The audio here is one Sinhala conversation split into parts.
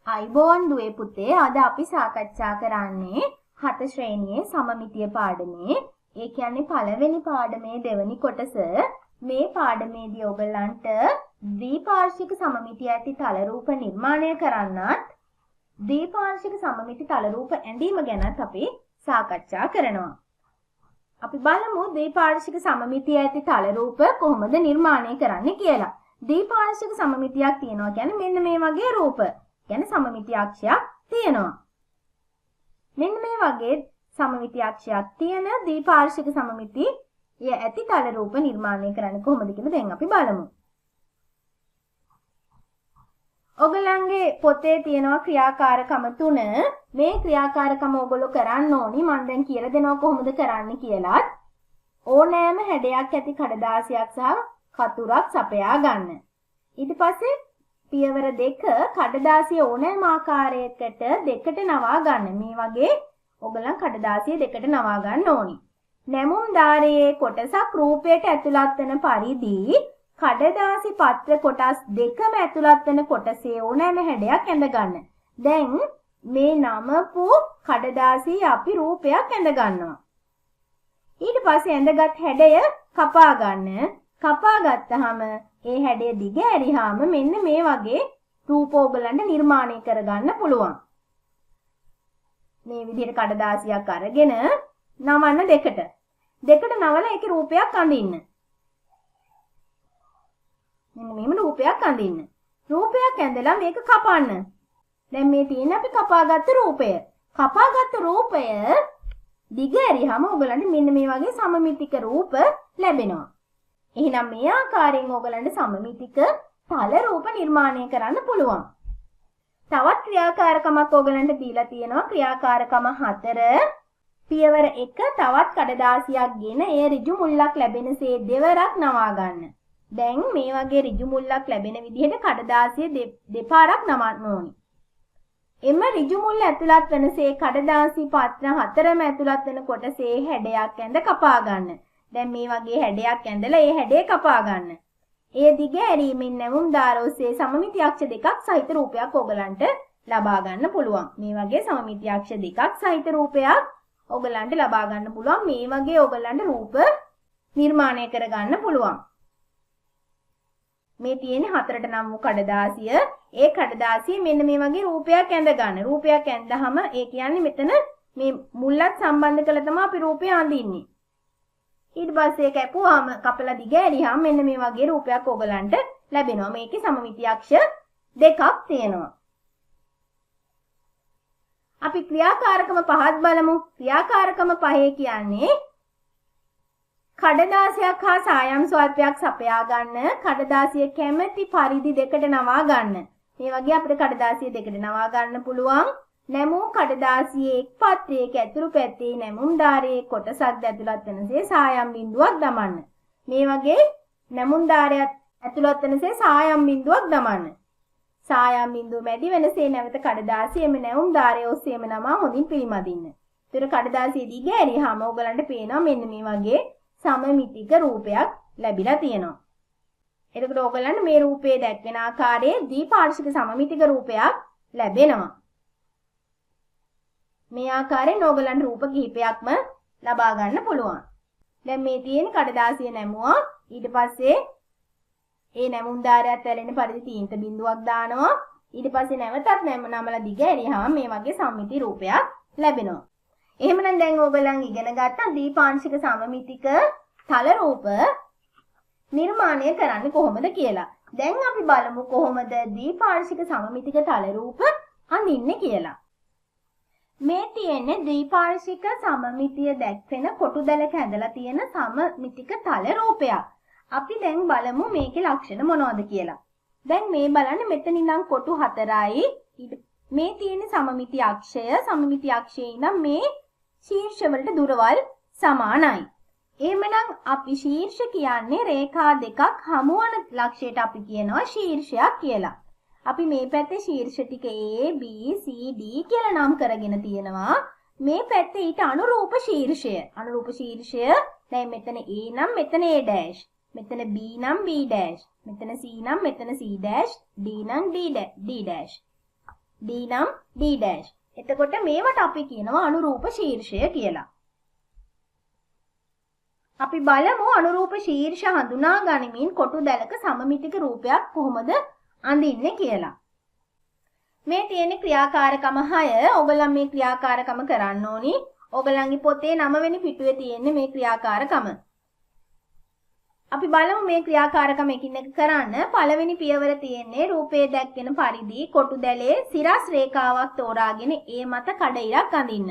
අයිබෝන් දුවේ පුතේ අද අපි සාකච්ඡා කරන්නේ 7 ශ්‍රේණියේ සමමිතිය පාඩමේ. ඒ කියන්නේ පළවෙනි පාඩමේ දෙවෙනි කොටස. මේ පාඩමේදී ඔයගලන්ට ද්විපාර්ශ්වික සමමිතිය ඇති තල රූප නිර්මාණය කරන්නත් ද්විපාර්ශ්වික සමමිති තල රූප ඇඳීම ගැනත් අපි සාකච්ඡා කරනවා. අපි බලමු ද්විපාර්ශ්වික සමමිතිය ඇති තල රූප කොහොමද නිර්මාණය කරන්නේ කියලා. ද්විපාර්ශ්වික සමමිතියක් තියෙනවා කියන්නේ මෙන්න මේ වගේ රූප. කියන්නේ සමමිති අක්ෂයක් තියෙනවා. මෙන්න මේ වගේ සමමිති අක්ෂයක් තියෙන ද්විපාර්ශ්වික සමමිතිය ඇති තල රූප නිර්මාණය කරන්නේ කොහොමද කියලා දැන් අපි බලමු. ඔයගලන්ගේ පොතේ තියෙනවා ක්‍රියාකාරකම 3. මේ ක්‍රියාකාරකම ඔයගොල්ලෝ කරන්න ඕනි. මම දැන් කියලා දෙනවා කොහොමද කරන්නේ කියලා. ඕනෑම හැඩයක් ඇති කඩදාසියක් සහ කතුරක් සපයා ගන්න. ඊට පස්සේ පියවර 2 කඩදාසිය ඕනෑම ආකාරයකට දෙකට නවා ගන්න. මේ වගේ ඔයගලන් කඩදාසිය දෙකට නවා ගන්න ඕනි. නැමුම් ධාරයේ කොටසක් රූපයට ඇතුළත් වෙන පරිදි කඩදාසි පත්‍ර කොටස් දෙකම ඇතුළත් වෙන කොටසේ ඕනෑම හැඩයක් ඇඳ ගන්න. දැන් මේ නමපු කඩදාසිය අපි රූපයක් ඇඳ ගන්නවා. ඊට පස්සේ ඇඳගත් හැඩය කපා ගන්න. කපා ගත්තාම ඒ හැඩය දිග ඇරියාම මෙන්න මේ වගේ රූප ඔයගලන්ට නිර්මාණය කරගන්න පුළුවන්. මේ විදිහට කඩදාසියක් අරගෙන නවන්න දෙකට. දෙකට නවලා ඒකේ රූපයක් අඳින්න. මෙන්න මෙහෙම රූපයක් අඳින්න. රූපයක් ඇඳලා මේක කපන්න. දැන් මේ තියෙන අපි කපාගත්තු රූපය. කපාගත්තු රූපය දිග ඇරියාම ඔයගලන්ට මෙන්න මේ වගේ සමමිතික රූප ලැබෙනවා. එහෙනම් මේ ආකාරයෙන් ඔයගලන්ට සමමිතික තල රූප නිර්මාණය කරන්න පුළුවන්. තවත් ක්‍රියාකාරකමක් ඔයගලන්ට දීලා තියෙනවා ක්‍රියාකාරකම 4. පියවර 1 තවත් කඩදාසියක් ගෙන ඒ ඍජු මුල්ලක් ලැබෙනසේ දෙවරක් නවා ගන්න. දැන් මේ වගේ ඍජු මුල්ලක් ලැබෙන විදිහට කඩදාසිය දෙපාරක් නවන්න ඕනි. එම ඍජු මුල්ල ඇතුළත් වෙනසේ කඩදාසි පත්‍ර 4ම ඇතුළත් වෙන කොටසේ හැඩයක් ඇඳ කපා ගන්න. දැන් මේ වගේ හැඩයක් ඇඳලා ඒ හැඩය කපා ගන්න. ඒ දිග ඇරීමෙන් නැවුම් ධාර ඔස්සේ සමමිති අක්ෂ දෙකක් සහිත රූපයක් ඔයගලන්ට ලබා ගන්න පුළුවන්. මේ වගේ සමමිති අක්ෂ දෙකක් සහිත රූපයක් ඔයගලන්ට ලබා ගන්න පුළුවන්. මේ වගේ ඔයගලන්ට රූප නිර්මාණය කර ගන්න පුළුවන්. මේ තියෙන 4ට නම් වූ කඩදාසිය. ඒ කඩදාසිය මෙන්න මේ වගේ රූපයක් ඇඳ ගන්න. රූපයක් ඇඳහම ඒ කියන්නේ මෙතන මේ මුල්ලත් සම්බන්ධ කරලා තමයි අපි රූපය අඳින්නේ. ඊට පස්සේ කැපුවාම කපලා දිග ඇරියාම මෙන්න මේ වගේ රූපයක් ඔයගලන්ට ලැබෙනවා. මේකේ සමමිති අක්ෂ දෙකක් තියෙනවා. අපි ක්‍රියාකාරකම 5ක් බලමු. ක්‍රියාකාරකම 5 කියන්නේ කඩදාසියක් හා සායම් ස්වල්පයක් සපයා ගන්න. කඩදාසිය කැමැති පරිදි දෙකට නවා ගන්න. මේ වගේ අපිට කඩදාසිය දෙකට නවා ගන්න පුළුවන්. නැමුම් කඩදාසියේ එක් පත්‍රයක ඇතුළු පැත්තේ නැමුම් ධාරයේ කොටසක් ඇතුළත් වෙනසේ සායම් බිඳුවක් දමන්න. මේ වගේ නැමුම් ධාරයක් ඇතුළත් වෙනසේ සායම් බිඳුවක් දමන්න. සායම් බිඳුව මැදි වෙනසේ නැවත කඩදාසියෙම නැමුම් ධාරය ඔස්සේම නමා හොඳින් පිළිමදින්න. ඒතර කඩදාසිය දිග ඇරියාම ඔයගලන්ට පේනවා මෙන්න මේ වගේ සමමිතික රූපයක් ලැබිලා තියෙනවා. එතකොට ඔයගලන්ට මේ රූපයේ දැක්වෙන ආකාරයේ ද්විපාර්ශ්වික සමමිතික රූපයක් ලැබෙනවා. මේ ආකාරයෙන් ඕගලන්ට රූප කිහිපයක්ම ලබා ගන්න පුළුවන්. දැන් මේ තියෙන කඩදාසිය නැමුවා. ඊට පස්සේ ඒ නැමුම් ධාරයත් ඇලෙන පරිදි තීන්ත බිඳුවක් දානවා. ඊට පස්සේ නැවතත් නමලා දිග ඇරියාම මේ වගේ සම්මිති රූපයක් ලැබෙනවා. එහෙමනම් දැන් ඕගලන් ඉගෙන ගත්තා ද්විපාර්ශ්වික සමමිතික තල රූප නිර්මාණය කරන්නේ කොහොමද කියලා. දැන් අපි බලමු කොහොමද ද්විපාර්ශ්වික සමමිතික තල රූප අඳින්නේ කියලා. මේ තියෙන්නේ ද්විපාර්ශ්වික සමමිතිය දැක්වෙන කොටුදැලක ඇඳලා තියෙන සමමිතික තල රූපයක්. අපි දැන් බලමු මේකේ ලක්ෂණ මොනවද කියලා. දැන් මේ බලන්න මෙතන ඉඳන් කොටු 4යි. මේ තියෙන සමමිති අක්ෂය සමමිති අක්ෂයේ ඉඳන් මේ ශීර්ෂ වලට දුරවල් සමානයි. එහෙමනම් අපි ශීර්ෂ කියන්නේ රේඛා දෙකක් හමුවන ලක්ෂයට අපි කියනවා ශීර්ෂයක් කියලා. අපි මේ පැත්තේ ශීර්ෂ ටික A, B, C, D කියලා නම් කරගෙන තියෙනවා. මේ පැත්තේ ඊට අනුරූප ශීර්ෂය. අනුරූප ශීර්ෂය දැන් මෙතන A නම් මෙතන A dash. මෙතන B නම් B dash. මෙතන C නම් මෙතන C dash. D නම් D dash. D නම් D'. එතකොට මේවට අපි කියනවා අනුරූප ශීර්ෂය කියලා. අපි බලමු අනුරූප ශීර්ෂ හඳුනා ගනිමින් කොටු දැලක සමමිතික රූපයක් කොහොමද අඳින්නේ කියලා. මේ තියෙන ක්‍රියාකාරකම 6. ඔයගොල්ලන් මේ ක්‍රියාකාරකම කරන්න ඕනි. ඔයගොල්ලන්ගේ පොතේ 9 වෙනි පිටුවේ තියෙන්නේ මේ ක්‍රියාකාරකම. අපි බලමු මේ ක්‍රියාකාරකම එකින් එක කරන්න. පළවෙනි පියවර තියෙන්නේ රූපයේ දැක්වෙන පරිදි කොටු දැලේ සිරස් රේඛාවක් තෝරාගෙන ඒ මත කඩ ඉරක් අඳින්න.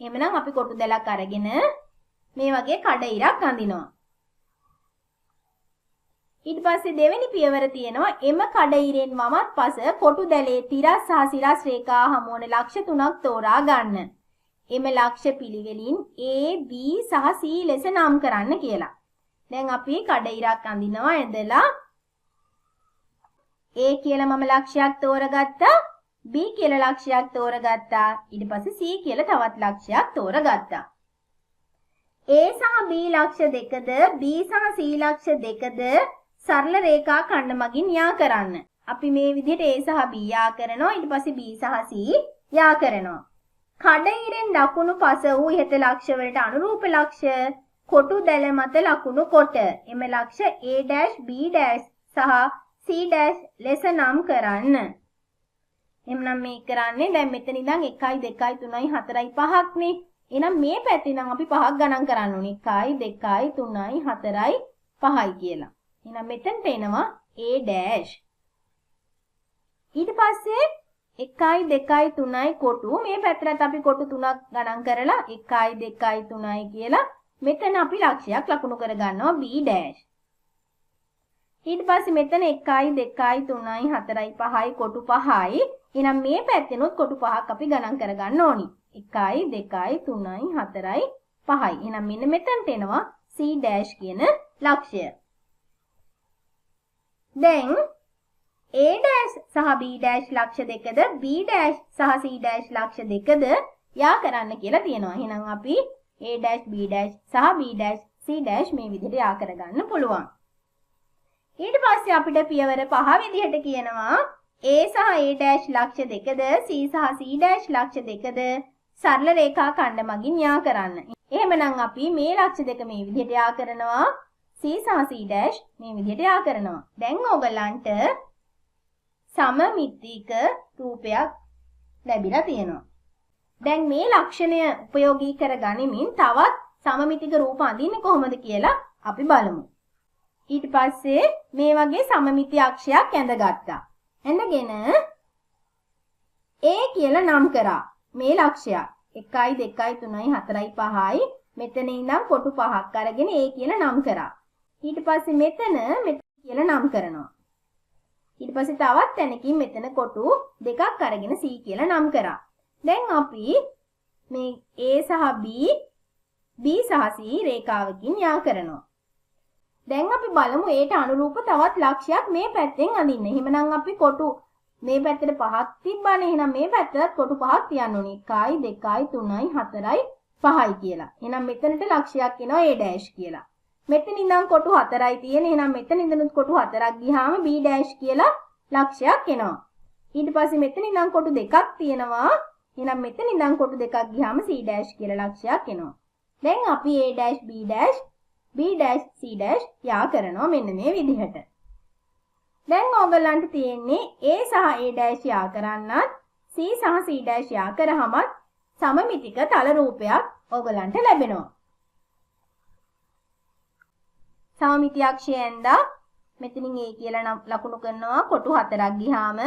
එහෙමනම් අපි කොටු දැලක් අරගෙන මේ වගේ කඩ ඉරක් අඳිනවා. ඊට පස්සේ දෙවෙනි පියවර තියෙනවා එම කඩ ඉරෙන් වමත් පස කොටු දැලේ තිරස් සහ සිරස් රේඛා හමු වන ලක්ෂ 3ක් තෝරා ගන්න. එම ලක්ෂ පිළිවෙලින් A, B සහ C ලෙස නම් කරන්න කියලා. දැන් අපි කඩ ඉරක් අඳිනවා ඇඳලා A කියලා මම ලක්ෂයක් තෝරගත්තා, B කියලා ලක්ෂයක් තෝරගත්තා, ඊට පස්සේ C කියලා තවත් ලක්ෂයක් තෝරගත්තා. A සහ B ලක්ෂ දෙකද B සහ C ලක්ෂ දෙකද සරල රේඛා ඛණ්ඩ මගින් යා කරන්න. අපි මේ විදිහට A සහ B යා කරනවා, ඊට පස්සේ B සහ C යා කරනවා. කඩ ඉරෙන් දකුණු පස වූ ඉහත ලක්ෂ වලට අනුරූප ලක්ෂ කොටු දැල මත ලකුණු කොට එම ලක්ෂ A' B' සහ C' ලෙස නම් කරන්න. එම්නම් මේ කරන්නේ දැන් මෙතන ඉඳන් 1 2 3 4 5ක් නේ. එහෙනම් මේ පැත්තේ නම් අපි 5ක් ගණන් කරන්න ඕනේ. 1 2 3 4 5යි කියලා. එහෙනම් මෙතනට එනවා A'. ඊට පස්සේ 1 2 3යි කොටු මේ පැත්තට අපි කොටු 3ක් ගණන් කරලා 1 2 3යි කියලා මෙතන අපි ලක්ෂයක් ලකුණු කර ගන්නවා B'. ඊට පස්සේ මෙතන 1 2 3යි 4යි 5යි කොටු 5යි. එහෙනම් මේ පැත්තෙනොත් කොටු 5ක් අපි ගණන් කර ගන්න ඕනි. 1 2 3යි 4යි 5යි. එහෙනම් මෙන්න මෙතනට එනවා C' කියන ලක්ෂය. දැන් A' සහ B' ලක්ෂ දෙකද B' සහ C' ලක්ෂ දෙකද යා කරන්න කියලා තියෙනවා. එහෙනම් අපි A', B' සහ B' C' මේ විදිහට යා කරගන්න පුළුවන්. ඊට පස්සේ අපිට පියවර 5 විදිහට කියනවා A සහ A' ලක්ෂ දෙකද C සහ C' ලක්ෂ දෙකද සරල රේඛා ඛණ්ඩ මගින් යා කරන්න. එහෙමනම් අපි මේ ලක්ෂ දෙක මේ විදිහට යා කරනවා, C සහ C' මේ විදිහට යා කරනවා. දැන් ඕගලන්ට සමමිතික රූපයක් ලැබිලා තියෙනවා. දැන් මේ ලක්ෂණය ප්‍රයෝගී කර ගනිමින් තවත් සමමිතික රූප අඳින්නේ කොහොමද කියලා අපි බලමු. ඊට පස්සේ මේ වගේ සමමිති අක්ෂයක් ඇඳගත්තා. ඇඳගෙන A කියලා නම් කරා. මේ ලක්ෂයක් 1 2 3 4 5යි. මෙතන ඉඳන් කොටු 5ක් අරගෙන A කියලා නම් කරා. ඊට පස්සේ මෙතන කියලා නම් කරනවා. ඊට පස්සේ තවත් තැනකින් මෙතන කොටු 2ක් අරගෙන C කියලා නම් කරා. දැන් අපි මේ A සහ B සහ C රේඛාවකින් යා කරනවා. දැන් අපි බලමු Aට අනුරූප තවත් ලක්ෂයක් මේ පැත්තෙන් අඳින්න. එහෙමනම් අපි කොටු මේ පැත්තට 5ක් තිබ්බනේ. එහෙනම් මේ පැත්තට කොටු 5ක් තියන්න ඕනේ. 1 2 3 4 5යි කියලා. එහෙනම් මෙතනට ලක්ෂයක් එනවා A' කියලා. මෙතන ඉඳන් කොටු 4යි තියෙන්නේ. එහෙනම් මෙතන ඉඳන් කොටු 4ක් ගියාම B' කියලා ලක්ෂයක් එනවා. ඊට පස්සේ මෙතන ඉඳන් කොටු 2ක් තියෙනවා. එහෙනම් මෙතන ඉඳන් කොටු 2ක් ගියාම C' කියලා ලක්ෂයක් එනවා. දැන් අපි A' B' C' යා කරනවා මෙන්න මේ විදිහට. දැන් ඕගලන්ට තියෙන්නේ A සහ A' යා කරන්නත් C සහ C' යා කරාමත් සමමිතික තල රූපයක් ඕගලන්ට ලැබෙනවා. සමමිති අක්ෂය ඇඳලා මෙතනින් A කියලා නම් ලකුණු කරනවා කොටු 4ක් ගියාම.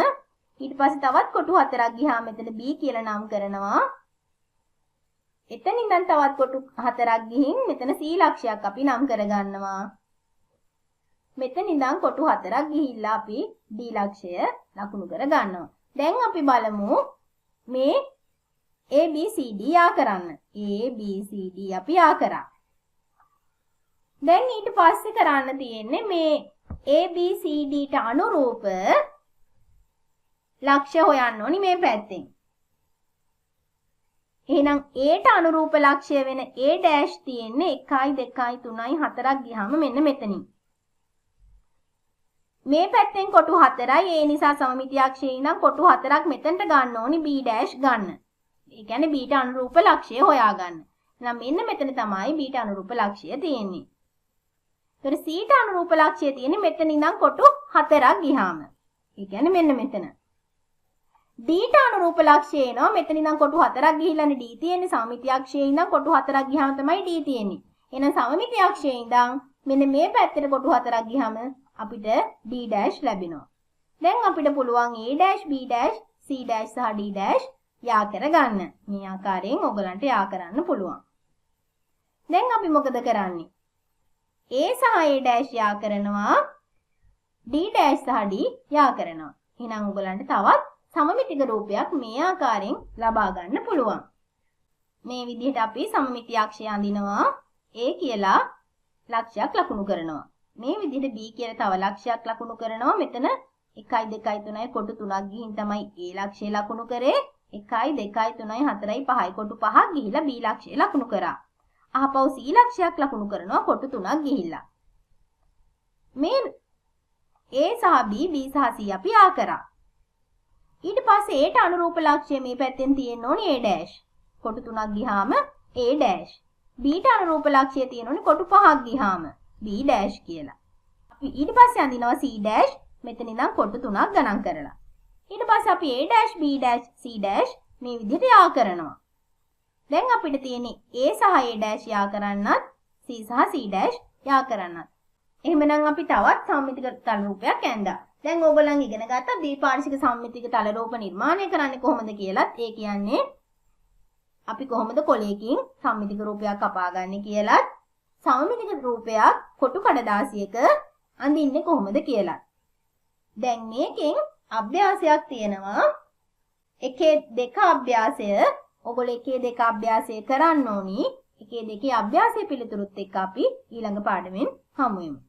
ඊට පස්සේ තවත් කොටු 4ක් ගියාම මෙතන B කියලා නම් කරනවා. එතන ඉඳන් තවත් කොටු 4ක් ගිහින් මෙතන C ලක්ෂයක් අපි නම් කරගන්නවා. මෙතන ඉඳන් කොටු 4ක් ගිහිල්ලා අපි D ලක්ෂය ලකුණු කරගන්නවා. දැන් අපි බලමු මේ A B C D යා කරන්න. A B C D අපි යා කරා. දැන් ඊට පස්සේ කරන්න තියෙන්නේ මේ A B C D ට අනුරූප ලක්ෂ්‍ය හොයන්න ඕනි මේ පැත්තෙන්. එහෙනම් A ට අනුරූප ලක්ෂ්‍ය වෙන A' තියෙන්නේ 1 2 3 4ක් ගියාම මෙන්න මෙතනින්. මේ පැත්තෙන් කොටු 4යි. ඒ නිසා සමමිති අක්ෂයේ ඉඳන් කොටු 4ක් මෙතනට ගන්න ඕනි B dash ගන්න. ඒ කියන්නේ B ට අනුරූප ලක්ෂය හොයාගන්න. එහෙනම් මෙන්න මෙතන තමයි B ට අනුරූප ලක්ෂය තියෙන්නේ. ඒතර C ට අනුරූප ලක්ෂය තියෙන්නේ මෙතන ඉඳන් කොටු 4ක් ගියාම. ඒ කියන්නේ මෙන්න මෙතන. D ට අනුරූප ලක්ෂය එනවා මෙතන ඉඳන් කොටු 4ක් ගිහිල්ලානේ D තියෙන්නේ. සමමිති අක්ෂයේ ඉඳන් කොටු 4ක් ගියාම තමයි D තියෙන්නේ. එහෙනම් සමමිති අක්ෂයේ ඉඳන් මෙන්න මේ පැත්තට කොටු 4ක් ගියාම අපිට D dash ලැබෙනවා. දැන් අපිට පුළුවන් A dash B dash C dash සහ D dash යා කරගන්න. මේ ආකාරයෙන් ඔයගලන්ට යා කරන්න පුළුවන්. දැන් අපි මොකද කරන්නේ? A සහ A dash යා කරනවා. D dash සහ D යා කරනවා. එහෙනම් ඔයගලන්ට තවත් සමමිතික රූපයක් මේ ආකාරයෙන් ලබා ගන්න පුළුවන්. මේ විදිහට අපි සමමිති අක්ෂය අඳිනවා. A කියලා ලක්ෂයක් ලකුණු කරනවා. මේ විදිහට B කියලා තව ලක්ෂයක් ලකුණු කරනවා. මෙතන 1 2 3යි කොටු 3ක් ගිහින් තමයි A ලක්ෂය ලකුණු කරේ. 1 2 3යි 4යි 5යි කොටු 5ක් ගිහිලා B ලක්ෂය ලකුණු කරා. ආපහු C ලක්ෂයක් ලකුණු කරනවා කොටු 3ක් ගිහිල්ලා. මේ A සහ B B සහ C අපි ආ කරා. ඊට පස්සේ A ට අනුරූප ලක්ෂය මේ පැත්තෙන් තියෙන්න ඕනේ A dash. කොටු 3ක් ගියාම A dash. B ට අනුරූප ලක්ෂය තියෙන්න ඕනේ කොටු 5ක් ගියාම B dash කියලා. අපි ඊට පස්සේ අඳිනවා C dash මෙතන ඉඳන් කොටු 3ක් ගණන් කරලා. ඊට පස්සේ අපි A dash B dash C dash මේ විදිහට යා කරනවා. දැන් අපිට තියෙන්නේ A සහ A dash යා කරන්නත් C සහ C dash යා කරන්නත්. එහෙමනම් අපි තවත් සම්මිතික තල රූපයක් ඇඳා. දැන් ඕගොල්ලන් ඉගෙන ගත්තා ද්විපාර්ශ්වික සම්මිතික තල රූප නිර්මාණය කරන්නේ කොහොමද කියලාත්. ඒ කියන්නේ අපි කොහොමද කොලයකින් සම්මිතික රූපයක් කපාගන්නේ කියලාත්, සමමිතික රූපයක් කොටු කඩදාසියක අඳින්නේ කොහොමද කියලා. දැන් මේකෙන් අභ්‍යාසයක් තියෙනවා. 1 අභ්‍යාසය ඔයගොල්ලෝ 1 අභ්‍යාසය කරන්න ඕනි. 1 අභ්‍යාසයේ පිළිතුරුත් එක්ක අපි ඊළඟ පාඩමෙන් හමු වෙමු.